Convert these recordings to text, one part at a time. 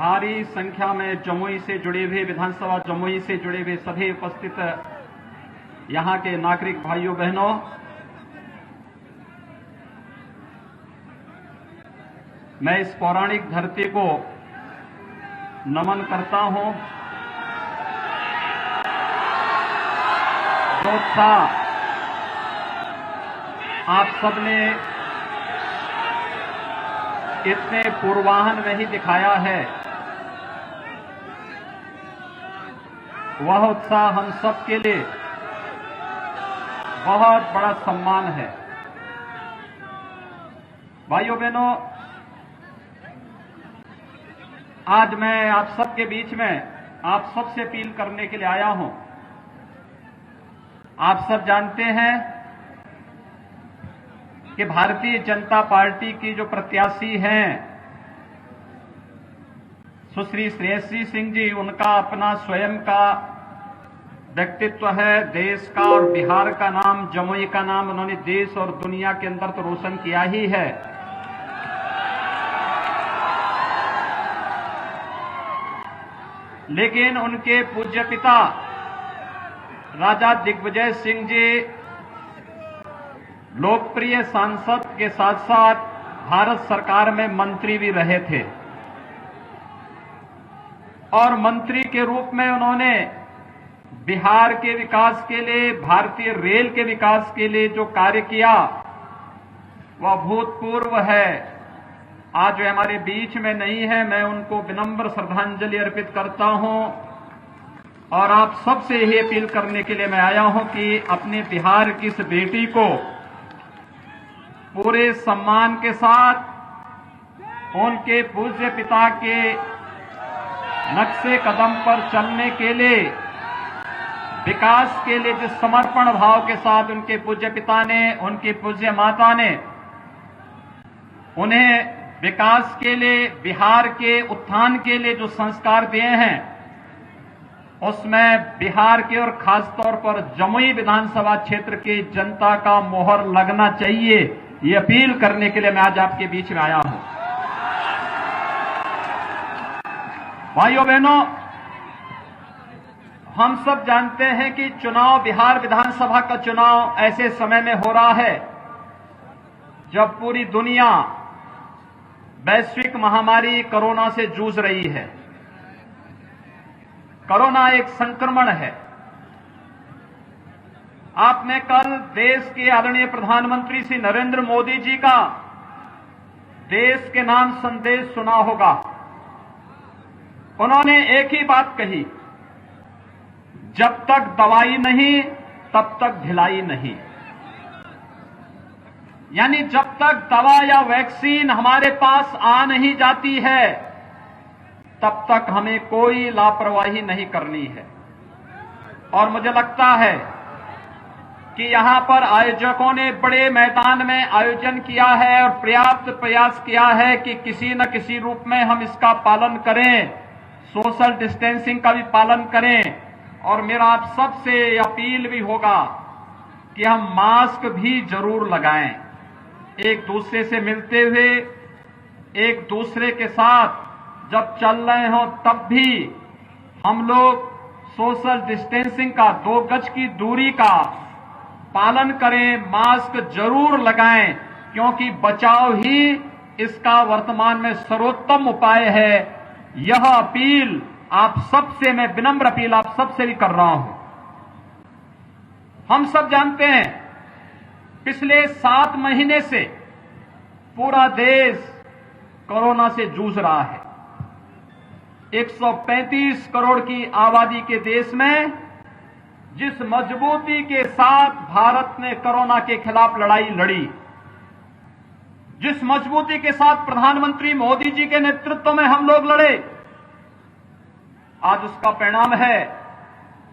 भारी संख्या में जमुई से जुड़े हुए, विधानसभा जमुई से जुड़े हुए सभी उपस्थित यहां के नागरिक भाइयों बहनों, मैं इस पौराणिक धरती को नमन करता हूं। जो उत्साह आप सबने इतने पूर्वाहन में ही दिखाया है, वह उत्साह हम सबके लिए बहुत बड़ा सम्मान है। भाइयों बहनों, आज मैं आप सबके बीच में आप सबसे अपील करने के लिए आया हूं। आप सब जानते हैं कि भारतीय जनता पार्टी की जो प्रत्याशी हैं सुश्री श्रेयसी सिंह जी, उनका अपना स्वयं का व्यक्तित्व है। देश का और बिहार का नाम, जमुई का नाम उन्होंने देश और दुनिया के अंदर तो रोशन किया ही है, लेकिन उनके पूज्य पिता राजा दिग्विजय सिंह जी लोकप्रिय सांसद के साथ साथ भारत सरकार में मंत्री भी रहे थे और मंत्री के रूप में उन्होंने बिहार के विकास के लिए, भारतीय रेल के विकास के लिए जो कार्य किया वह भूतपूर्व है। आज वे हमारे बीच में नहीं है, मैं उनको विनम्र श्रद्धांजलि अर्पित करता हूं और आप सबसे यही अपील करने के लिए मैं आया हूं कि अपने बिहार की इस बेटी को पूरे सम्मान के साथ उनके पूज्य पिता के नक्शे कदम पर चलने के लिए, विकास के लिए जिस समर्पण भाव के साथ उनके पूज्य पिता ने, उनकी पूज्य माता ने उन्हें विकास के लिए, बिहार के उत्थान के लिए जो संस्कार दिए हैं, उसमें बिहार के और खासतौर पर जमुई विधानसभा क्षेत्र की जनता का मोहर लगना चाहिए। ये अपील करने के लिए मैं आज आपके बीच में आया हूं। भाइयों बहनों, हम सब जानते हैं कि चुनाव, बिहार विधानसभा का चुनाव ऐसे समय में हो रहा है जब पूरी दुनिया वैश्विक महामारी कोरोना से जूझ रही है। कोरोना एक संक्रमण है। आपने कल देश के आदरणीय प्रधानमंत्री श्री नरेंद्र मोदी जी का देश के नाम संदेश सुना होगा। उन्होंने एक ही बात कही, जब तक दवाई नहीं तब तक ढिलाई नहीं। यानी जब तक दवा या वैक्सीन हमारे पास आ नहीं जाती है तब तक हमें कोई लापरवाही नहीं करनी है। और मुझे लगता है कि यहां पर आयोजकों ने बड़े मैदान में आयोजन किया है और पर्याप्त प्रयास किया है कि किसी न किसी रूप में हम इसका पालन करें, सोशल डिस्टेंसिंग का भी पालन करें। और मेरा आप सबसे अपील भी होगा कि हम मास्क भी जरूर लगाएं। एक दूसरे से मिलते हुए, एक दूसरे के साथ जब चल रहे हो तब भी हम लोग सोशल डिस्टेंसिंग का, 2 गज की दूरी का पालन करें, मास्क जरूर लगाएं, क्योंकि बचाव ही इसका वर्तमान में सर्वोत्तम उपाय है। यह अपील आप सबसे, मैं विनम्र अपील आप सबसे भी कर रहा हूं। हम सब जानते हैं पिछले 7 महीने से पूरा देश कोरोना से जूझ रहा है। 135 करोड़ की आबादी के देश में जिस मजबूती के साथ भारत ने कोरोना के खिलाफ लड़ाई लड़ी, जिस मजबूती के साथ प्रधानमंत्री मोदी जी के नेतृत्व में हम लोग लड़े, आज उसका परिणाम है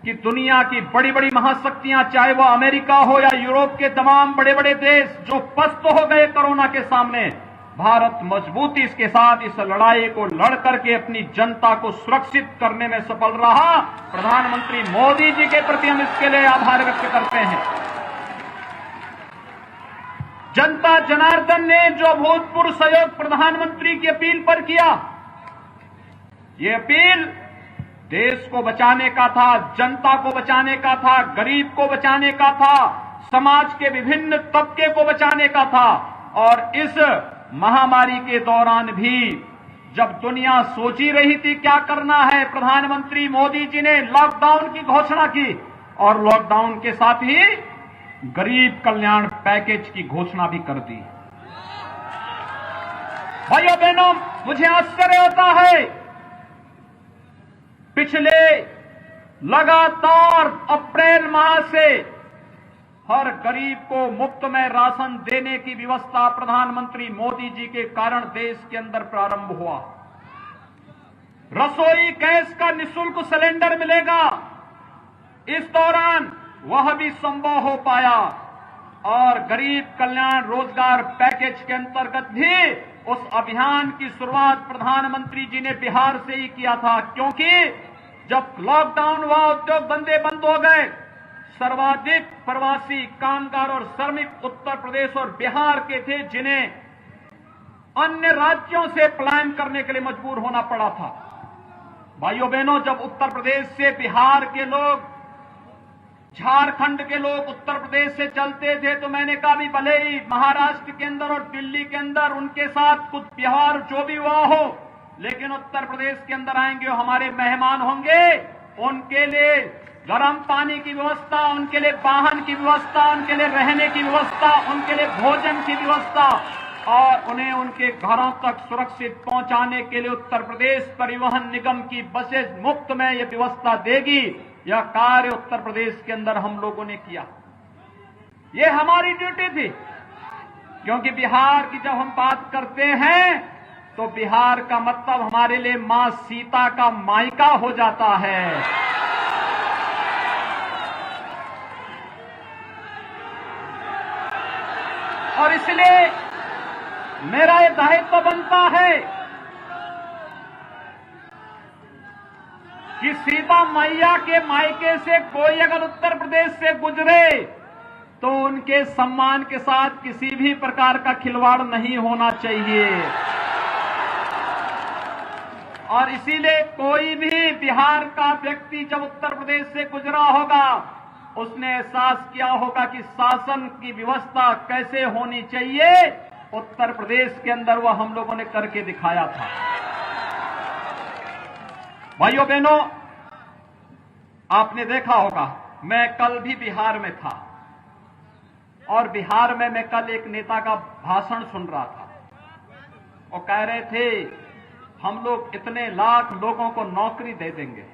कि दुनिया की बड़ी बड़ी महाशक्तियां, चाहे वह अमेरिका हो या यूरोप के तमाम बड़े बड़े देश, जो पस्त हो गए कोरोना के सामने, भारत मजबूती के साथ इस लड़ाई को लड़ करके अपनी जनता को सुरक्षित करने में सफल रहा। प्रधानमंत्री मोदी जी के प्रति हम इसके लिए आभार व्यक्त करते हैं। जनता जनार्दन ने जो अभूतपूर्व सहयोग प्रधानमंत्री की अपील पर किया, ये अपील देश को बचाने का था, जनता को बचाने का था, गरीब को बचाने का था, समाज के विभिन्न तबके को बचाने का था। और इस महामारी के दौरान भी जब दुनिया सोच ही रही थी क्या करना है, प्रधानमंत्री मोदी जी ने लॉकडाउन की घोषणा की और लॉकडाउन के साथ ही गरीब कल्याण पैकेज की घोषणा भी कर दी। भाइयों बहनों, मुझे आश्चर्य होता है, पिछले लगातार अप्रैल माह से हर गरीब को मुफ्त में राशन देने की व्यवस्था प्रधानमंत्री मोदी जी के कारण देश के अंदर प्रारंभ हुआ। रसोई गैस का निःशुल्क सिलेंडर मिलेगा, इस दौरान वह भी संभव हो पाया। और गरीब कल्याण रोजगार पैकेज के अंतर्गत भी उस अभियान की शुरुआत प्रधानमंत्री जी ने बिहार से ही किया था, क्योंकि जब लॉकडाउन हुआ, उद्योग धंधे बंद हो गए, सर्वाधिक प्रवासी कामगार और श्रमिक उत्तर प्रदेश और बिहार के थे, जिन्हें अन्य राज्यों से पलायन करने के लिए मजबूर होना पड़ा था। भाइयों बहनों, जब उत्तर प्रदेश से बिहार के लोग, झारखंड के लोग उत्तर प्रदेश से चलते थे, तो मैंने कहा भी भले ही महाराष्ट्र के अंदर और दिल्ली के अंदर उनके साथ कुछ व्यवहार जो भी हुआ हो, लेकिन उत्तर प्रदेश के अंदर आएंगे, हमारे मेहमान होंगे, उनके लिए गर्म पानी की व्यवस्था, उनके लिए वाहन की व्यवस्था, उनके लिए रहने की व्यवस्था, उनके लिए भोजन की व्यवस्था और उन्हें उनके घरों तक सुरक्षित पहुंचाने के लिए उत्तर प्रदेश परिवहन निगम की बसेज मुफ्त में यह व्यवस्था देगी। यह कार्य उत्तर प्रदेश के अंदर हम लोगों ने किया। ये हमारी ड्यूटी थी, क्योंकि बिहार की जब हम बात करते हैं तो बिहार का मतलब हमारे लिए मां सीता का मायका हो जाता है। और इसलिए मेरा ये दायित्व बनता है कि सीता मैया के मायके से कोई अगर उत्तर प्रदेश से गुजरे तो उनके सम्मान के साथ किसी भी प्रकार का खिलवाड़ नहीं होना चाहिए। और इसीलिए कोई भी बिहार का व्यक्ति जब उत्तर प्रदेश से गुजरा होगा, उसने एहसास किया होगा कि शासन की व्यवस्था कैसे होनी चाहिए। उत्तर प्रदेश के अंदर वह हम लोगों ने करके दिखाया था। भाइयों बहनों, आपने देखा होगा, मैं कल भी बिहार में था और बिहार में मैं कल एक नेता का भाषण सुन रहा था। वो कह रहे थे हम लोग इतने लाख लोगों को नौकरी दे देंगे।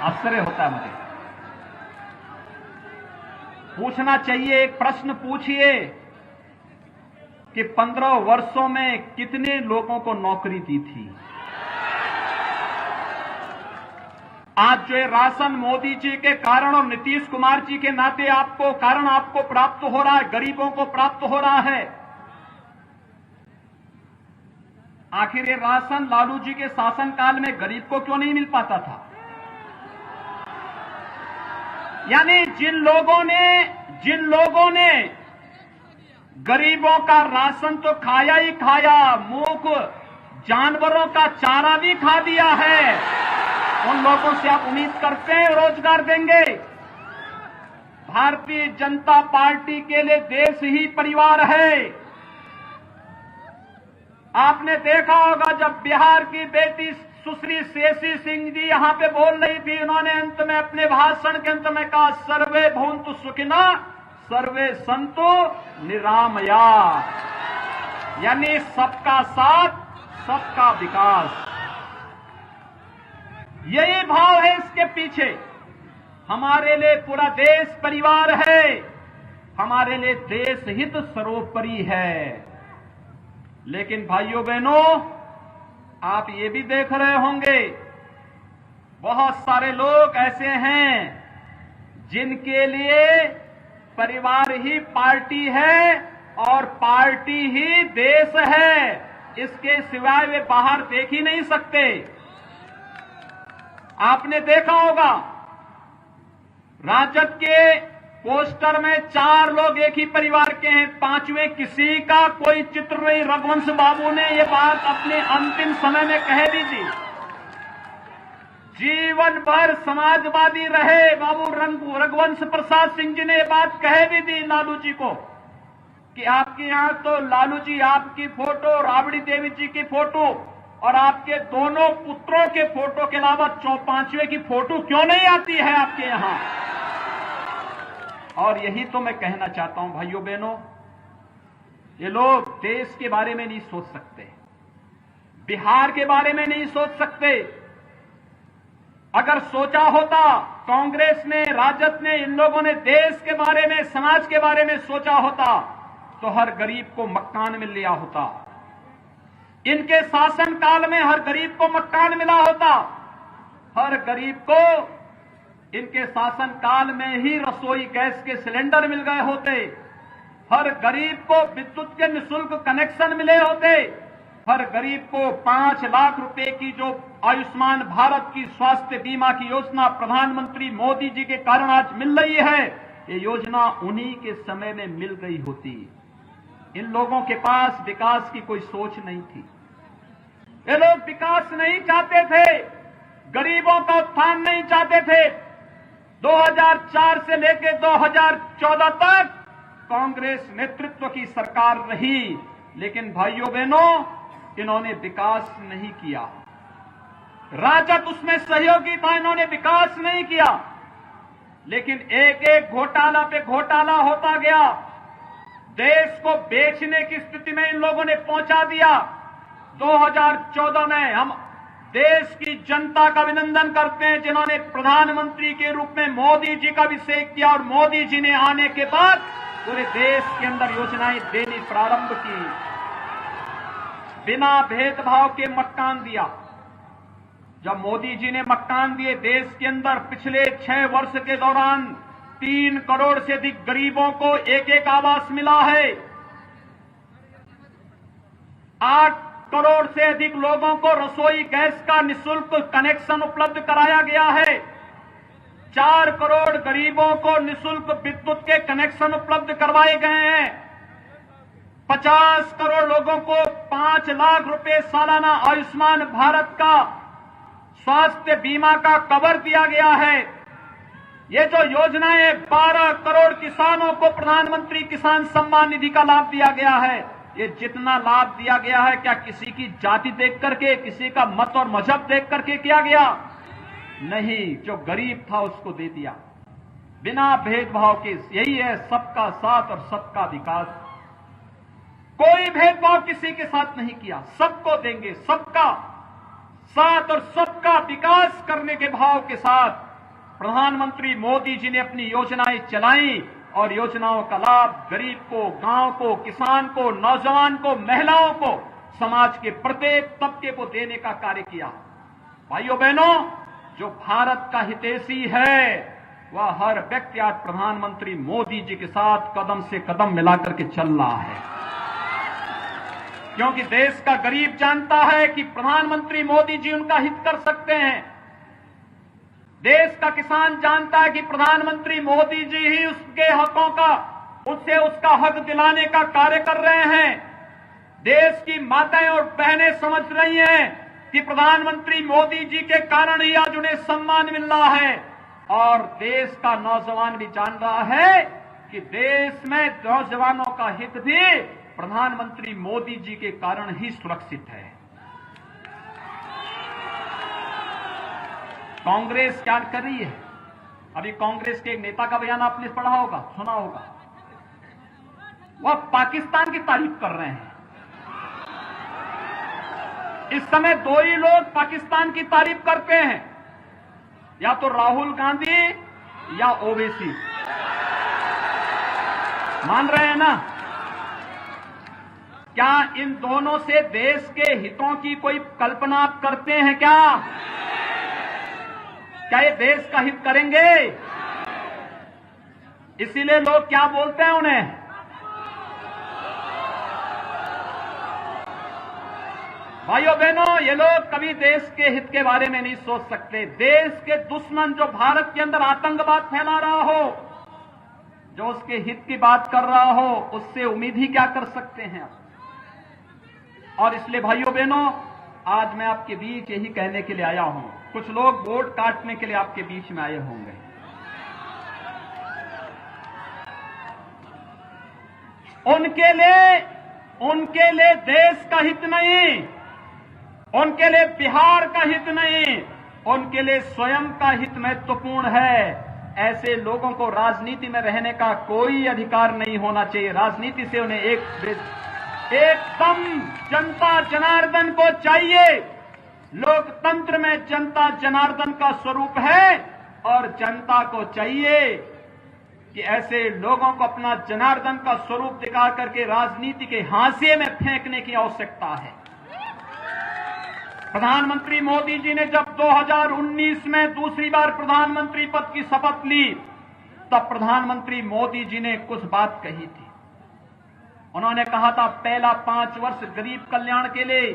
आश्चर्य होता है मुझे। पूछना चाहिए, एक प्रश्न पूछिए कि 15 वर्षों में कितने लोगों को नौकरी दी थी। आज जो ये राशन मोदी जी के कारण और नीतीश कुमार जी के नाते आपको प्राप्त हो रहा है, गरीबों को प्राप्त हो रहा है। आखिर ये राशन लालू जी के शासनकाल में गरीब को क्यों नहीं मिल पाता था? यानी जिन लोगों ने गरीबों का राशन तो खाया ही खाया, मूक जानवरों का चारा भी खा दिया है, उन लोगों से आप उम्मीद करते हैं रोजगार देंगे? भारतीय जनता पार्टी के लिए देश ही परिवार है। आपने देखा होगा जब बिहार की बेटी सुश्री शेषी सिंह जी यहां पे बोल रही थी, उन्होंने अंत में अपने भाषण के अंत में कहा, सर्वे भवन्तु सुखिनः सर्वे सन्तु निरामया। यानी सबका साथ, सबका विकास, यही भाव है इसके पीछे। हमारे लिए पूरा देश परिवार है, हमारे लिए देश हित सर्वोपरि है। लेकिन भाइयों बहनों, आप ये भी देख रहे होंगे, बहुत सारे लोग ऐसे हैं जिनके लिए परिवार ही पार्टी है और पार्टी ही देश है, इसके सिवाय वे बाहर देख ही नहीं सकते। आपने देखा होगा राजद के पोस्टर में 4 लोग एक ही परिवार के हैं, 5वें किसी का कोई चित्र नहीं। रघुवंश बाबू ने ये बात अपने अंतिम समय में कह दी थी। जीवन भर समाजवादी रहे बाबू रघुवंश प्रसाद सिंह जी ने ये बात कह दी थी लालू जी को कि आपके यहां तो लालू जी आपकी फोटो, राबड़ी देवी जी की फोटो और आपके दोनों पुत्रों के फोटो के अलावा 5वें की फोटो क्यों नहीं आती है आपके यहां। और यही तो मैं कहना चाहता हूं भाइयों बहनों, ये लोग देश के बारे में नहीं सोच सकते, बिहार के बारे में नहीं सोच सकते। अगर सोचा होता कांग्रेस ने, राजद ने, इन लोगों ने देश के बारे में, समाज के बारे में सोचा होता तो हर गरीब को मकान मिल लिया होता। इनके शासन काल में हर गरीब को मकान मिला होता, हर गरीब को इनके शासन काल में ही रसोई गैस के सिलेंडर मिल गए होते, हर गरीब को विद्युत के निःशुल्क कनेक्शन मिले होते, हर गरीब को 5 लाख रुपए की जो आयुष्मान भारत की स्वास्थ्य बीमा की योजना प्रधानमंत्री मोदी जी के कारण आज मिल रही है, ये योजना उन्हीं के समय में मिल गई होती। इन लोगों के पास विकास की कोई सोच नहीं थी, ये लोग विकास नहीं चाहते थे, गरीबों का उत्थान नहीं चाहते थे। 2004 से लेकर 2014 तक कांग्रेस नेतृत्व की सरकार रही, लेकिन भाइयों बहनों इन्होंने विकास नहीं किया। राजद उसमें सहयोगी था, इन्होंने विकास नहीं किया, लेकिन एक एक घोटाला पे घोटाला होता गया। देश को बेचने की स्थिति में इन लोगों ने पहुंचा दिया। 2014 में हम देश की जनता का अभिनंदन करते हैं जिन्होंने प्रधानमंत्री के रूप में मोदी जी का अभिषेक किया, और मोदी जी ने आने के बाद पूरे देश के अंदर योजनाएं देनी प्रारंभ की, बिना भेदभाव के मकान दिया। जब मोदी जी ने मकान दिए देश के अंदर, पिछले 6 वर्ष के दौरान 3 करोड़ से अधिक गरीबों को एक एक आवास मिला है, 8 करोड़ से अधिक लोगों को रसोई गैस का निःशुल्क कनेक्शन उपलब्ध कराया गया है, 4 करोड़ गरीबों को निःशुल्क विद्युत के कनेक्शन उपलब्ध करवाए गए हैं, 50 करोड़ लोगों को 5 लाख रुपए सालाना आयुष्मान भारत का स्वास्थ्य बीमा का कवर दिया गया है। ये जो योजनाएं 12 करोड़ किसानों को प्रधानमंत्री किसान सम्मान निधि का लाभ दिया गया है, ये जितना लाभ दिया गया है क्या किसी की जाति देख करके, किसी का मत और मजहब देख करके किया गया? नहीं, जो गरीब था उसको दे दिया बिना भेदभाव के। यही है सबका साथ और सबका विकास। कोई भेदभाव किसी के साथ नहीं किया, सबको देंगे, सबका साथ और सबका विकास करने के भाव के साथ प्रधानमंत्री मोदी जी ने अपनी योजनाएं चलाई, और योजनाओं का लाभ गरीब को, गांव को, किसान को, नौजवान को, महिलाओं को, समाज के प्रत्येक तबके को देने का कार्य किया। भाइयों बहनों, जो भारत का हितैषी है वह हर व्यक्ति आज प्रधानमंत्री मोदी जी के साथ कदम से कदम मिलाकर के चल रहा है, क्योंकि देश का गरीब जानता है कि प्रधानमंत्री मोदी जी उनका हित कर सकते हैं। देश का किसान जानता है कि प्रधानमंत्री मोदी जी ही उसके हकों का, उससे उसका हक दिलाने का कार्य कर रहे हैं। देश की माताएं और बहनें समझ रही हैं कि प्रधानमंत्री मोदी जी के कारण ही आज उन्हें सम्मान मिल रहा है, और देश का नौजवान भी जान रहा है कि देश में नौजवानों का हित भी प्रधानमंत्री मोदी जी के कारण ही सुरक्षित है। कांग्रेस क्या कर रही है? अभी कांग्रेस के एक नेता का बयान आपने पढ़ा होगा, सुना होगा, वह पाकिस्तान की तारीफ कर रहे हैं। इस समय 2 ही लोग पाकिस्तान की तारीफ करते हैं, या तो राहुल गांधी या ओवैसी। मान रहे हैं ना? क्या इन दोनों से देश के हितों की कोई कल्पना आप करते हैं क्या? क्या ये देश का हित करेंगे? इसीलिए लोग क्या बोलते हैं उन्हें? भाइयों बहनों, ये लोग कभी देश के हित के बारे में नहीं सोच सकते। देश के दुश्मन जो भारत के अंदर आतंकवाद फैला रहा हो, जो उसके हित की बात कर रहा हो उससे उम्मीद ही क्या कर सकते हैं आप। और इसलिए भाइयों बहनों, आज मैं आपके बीच यही कहने के लिए आया हूं। कुछ लोग वोट काटने के लिए आपके बीच में आए होंगे। उनके लिए देश का हित नहीं, उनके लिए बिहार का हित नहीं, उनके लिए स्वयं का हित महत्वपूर्ण है। ऐसे लोगों को राजनीति में रहने का कोई अधिकार नहीं होना चाहिए। राजनीति से उन्हें एकदम जनता जनार्दन को चाहिए। लोकतंत्र में जनता जनार्दन का स्वरूप है और जनता को चाहिए कि ऐसे लोगों को अपना जनार्दन का स्वरूप दिखा करके राजनीति के हाशिए में फेंकने की आवश्यकता है। प्रधानमंत्री मोदी जी ने जब 2019 में दूसरी बार प्रधानमंत्री पद की शपथ ली, तब प्रधानमंत्री मोदी जी ने कुछ बात कही थी। उन्होंने कहा था पहला 5 वर्ष गरीब कल्याण के लिए,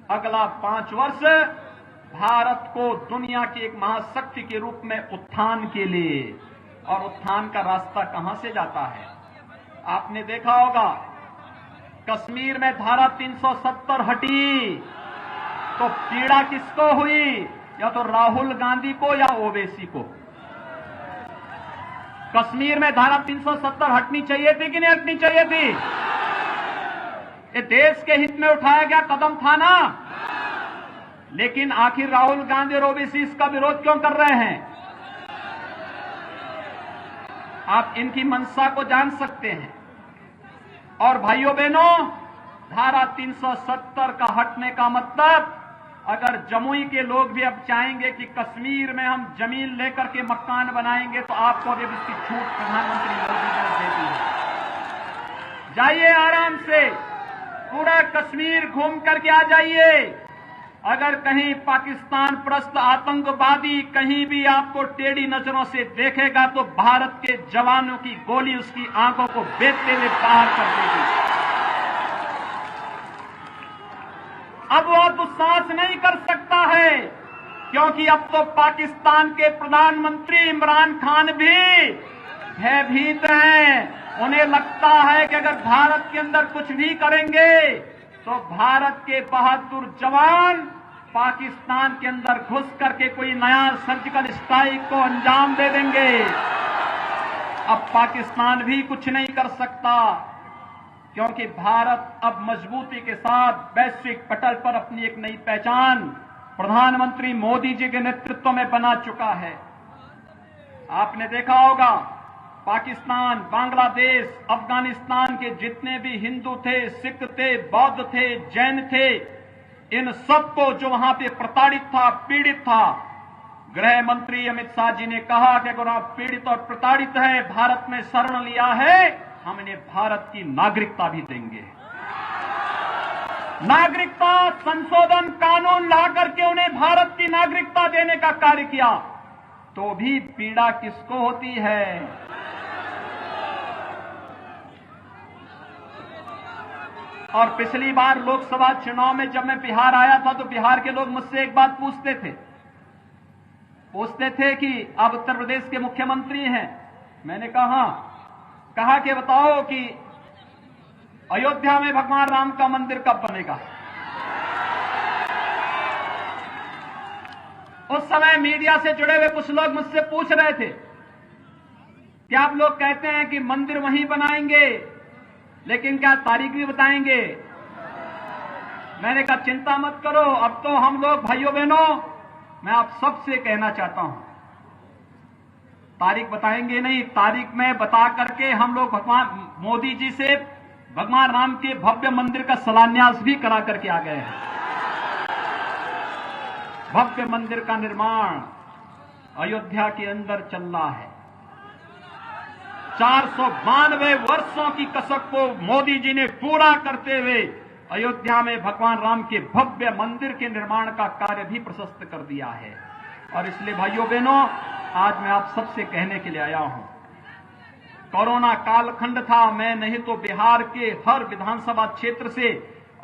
अगला 5 वर्ष भारत को दुनिया की एक महाशक्ति के रूप में उत्थान के लिए। और उत्थान का रास्ता कहां से जाता है? आपने देखा होगा, कश्मीर में धारा 370 हटी तो पीड़ा किसको हुई? या तो राहुल गांधी को या ओवैसी को। कश्मीर में धारा 370 हटनी चाहिए थी कि नहीं हटनी चाहिए थी? ये देश के हित में उठाया गया कदम था ना। लेकिन आखिर राहुल गांधी और ओवैसी इसका विरोध क्यों कर रहे हैं? आप इनकी मंशा को जान सकते हैं। और भाइयों बहनों, धारा 370 का हटने का मतलब, अगर जमुई के लोग भी अब चाहेंगे कि कश्मीर में हम जमीन लेकर के मकान बनाएंगे, तो आपको अब इसकी छूट प्रधानमंत्री मोदी ने दे दी है। जाइए आराम से, पूरा कश्मीर घूम करके आ जाइए। अगर कहीं पाकिस्तान परस्त आतंकवादी कहीं भी आपको टेढ़ी नजरों से देखेगा, तो भारत के जवानों की गोली उसकी आंखों को बेचते हुए बाहर कर देगी। अब वो दुस्साहस नहीं कर सकता है, क्योंकि अब तो पाकिस्तान के प्रधानमंत्री इमरान खान भी भयभीत हैं। उन्हें लगता है कि अगर भारत के अंदर कुछ भी करेंगे तो भारत के बहादुर जवान पाकिस्तान के अंदर घुस करके कोई नया सर्जिकल स्ट्राइक को अंजाम दे देंगे। अब पाकिस्तान भी कुछ नहीं कर सकता, क्योंकि भारत अब मजबूती के साथ वैश्विक पटल पर अपनी एक नई पहचान प्रधानमंत्री मोदी जी के नेतृत्व में बना चुका है। आपने देखा होगा, पाकिस्तान, बांग्लादेश, अफगानिस्तान के जितने भी हिंदू थे, सिख थे, बौद्ध थे, जैन थे, इन सबको जो वहां पे प्रताड़ित था, पीड़ित था, गृह मंत्री अमित शाह जी ने कहा कि अगर आप पीड़ित और प्रताड़ित हैं, भारत में शरण लिया है, हम इन्हें भारत की नागरिकता भी देंगे। नागरिकता संशोधन कानून ला करके उन्हें भारत की नागरिकता देने का कार्य किया। तो भी पीड़ा किसको होती है? और पिछली बार लोकसभा चुनाव में जब मैं बिहार आया था, तो बिहार के लोग मुझसे एक बात पूछते थे कि आप उत्तर प्रदेश के मुख्यमंत्री हैं। मैंने कहा कि बताओ कि अयोध्या में भगवान राम का मंदिर कब बनेगा? उस समय मीडिया से जुड़े हुए कुछ लोग मुझसे पूछ रहे थे कि आप लोग कहते हैं कि मंदिर वहीं बनाएंगे, लेकिन क्या तारीख भी बताएंगे? मैंने कहा चिंता मत करो, अब तो हम लोग भाइयों बहनों, मैं आप सबसे कहना चाहता हूं, तारीख बताएंगे नहीं, तारीख में बता करके हम लोग भगवान मोदी जी से भगवान राम के भव्य मंदिर का शिलान्यास भी करा करके आ गए हैं। भव्य मंदिर का निर्माण अयोध्या के अंदर चल रहा है। 492 वर्षों की कसक को मोदी जी ने पूरा करते हुए अयोध्या में भगवान राम के भव्य मंदिर के निर्माण का कार्य भी प्रशस्त कर दिया है। और इसलिए भाइयों बहनों, आज मैं आप सबसे कहने के लिए आया हूं, कोरोना कालखंड था, मैं नहीं तो बिहार के हर विधानसभा क्षेत्र से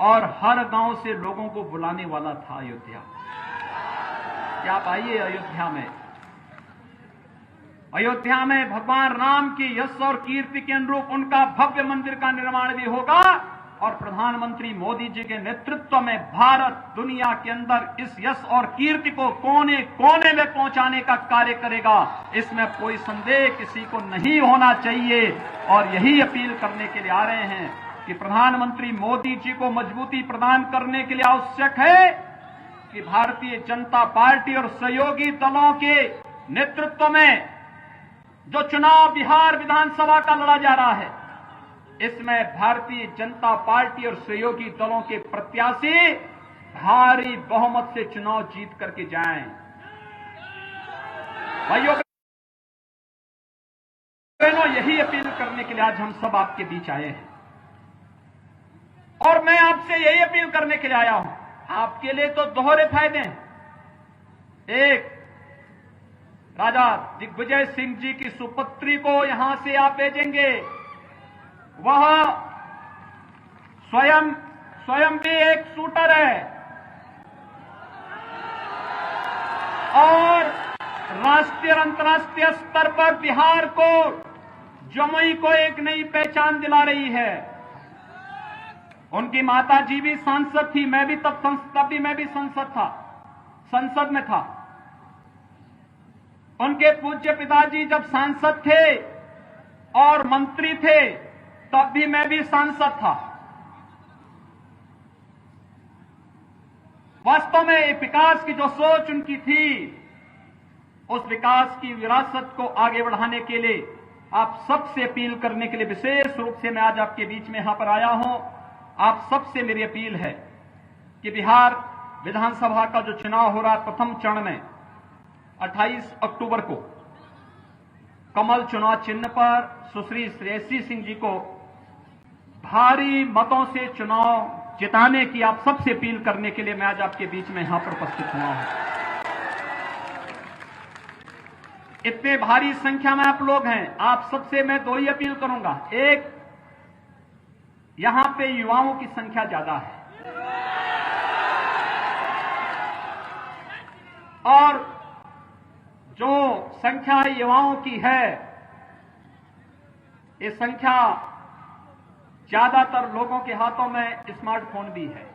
और हर गांव से लोगों को बुलाने वाला था अयोध्या। क्या आप आइए अयोध्या में, अयोध्या में भगवान राम की यश और कीर्ति के अनुरूप उनका भव्य मंदिर का निर्माण भी होगा और प्रधानमंत्री मोदी जी के नेतृत्व में भारत दुनिया के अंदर इस यश और कीर्ति को कोने कोने में पहुंचाने का कार्य करेगा। इसमें कोई संदेह किसी को नहीं होना चाहिए और यही अपील करने के लिए आ रहे हैं कि प्रधानमंत्री मोदी जी को मजबूती प्रदान करने के लिए आवश्यक है कि भारतीय जनता पार्टी और सहयोगी दलों के नेतृत्व में जो चुनाव बिहार विधानसभा का लड़ा जा रहा है, इसमें भारतीय जनता पार्टी और सहयोगी दलों के प्रत्याशी भारी बहुमत से चुनाव जीत करके जाएं। भाइयों बहनों, यही अपील करने के लिए आज हम सब आपके बीच आए हैं और मैं आपसे यही अपील करने के लिए आया हूं। आपके लिए तो दोहरे फायदे हैं। एक, राजा दिग्विजय सिंह जी की सुपुत्री को यहां से आप भेजेंगे, वह स्वयं भी एक शूटर है और राष्ट्रीय और अंतर्राष्ट्रीय स्तर पर बिहार को, जमुई को एक नई पहचान दिला रही है। उनकी माता जी भी सांसद थी, मैं भी तब भी संसद में था। उनके पूज्य पिताजी जब सांसद थे और मंत्री थे तब भी मैं भी सांसद था। वास्तव में विकास की जो सोच उनकी थी, उस विकास की विरासत को आगे बढ़ाने के लिए आप सबसे अपील करने के लिए विशेष रूप से मैं आज आपके बीच में यहां पर आया हूं। आप सबसे मेरी अपील है कि बिहार विधानसभा का जो चुनाव हो रहा है प्रथम चरण में 28 अक्टूबर को कमल चुनाव चिन्ह पर सुश्री श्रेयसी सिंह जी को भारी मतों से चुनाव जिताने की आप सबसे अपील करने के लिए मैं आज आपके बीच में यहां पर उपस्थित हुआ हूं। इतने भारी संख्या में आप लोग हैं, आप सबसे मैं दो ही अपील करूंगा। एक, यहां पे युवाओं की संख्या ज्यादा है और जो संख्या युवाओं की है, ये संख्या ज्यादातर लोगों के हाथों में स्मार्टफोन भी है।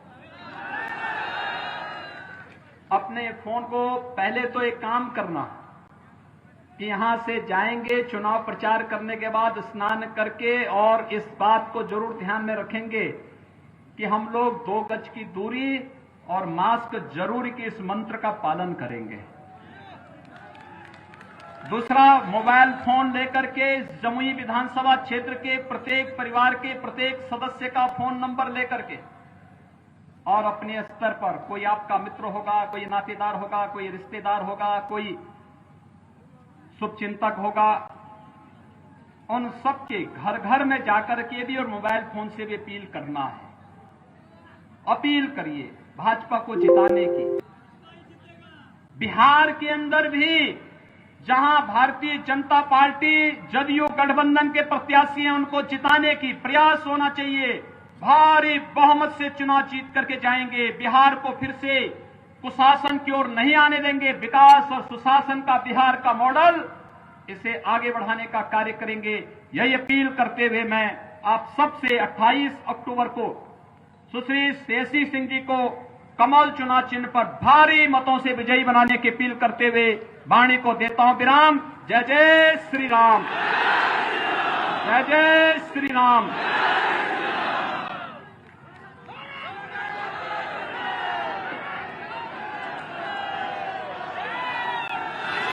अपने फोन को पहले तो एक काम करना कि यहां से जाएंगे चुनाव प्रचार करने के बाद स्नान करके, और इस बात को जरूर ध्यान में रखेंगे कि हम लोग 2 गज की दूरी और मास्क जरूर के इस मंत्र का पालन करेंगे। दूसरा, मोबाइल फोन लेकर के जमुई विधानसभा क्षेत्र के प्रत्येक परिवार के प्रत्येक सदस्य का फोन नंबर लेकर के, और अपने स्तर पर कोई आपका मित्र होगा, कोई नातेदार होगा, कोई रिश्तेदार होगा, कोई शुभचिंतक होगा, उन सबके घर घर में जाकर के भी और मोबाइल फोन से भी अपील करना है। अपील करिए भाजपा को जिताने की। बिहार के अंदर भी जहां भारतीय जनता पार्टी जदयू गठबंधन के प्रत्याशी हैं, उनको जिताने की प्रयास होना चाहिए। भारी बहुमत से चुनाव जीत करके जाएंगे। बिहार को फिर से कुशासन की ओर नहीं आने देंगे। विकास और सुशासन का बिहार का मॉडल, इसे आगे बढ़ाने का कार्य करेंगे। यही अपील करते हुए मैं आप सबसे 28 अक्टूबर को सुश्री श्रेयसी सिंह जी को कमल चुनाव चिन्ह पर भारी मतों से विजयी बनाने की अपील करते हुए वाणी को देता हूं विराम। जय जय श्री राम, जय जय श्री राम।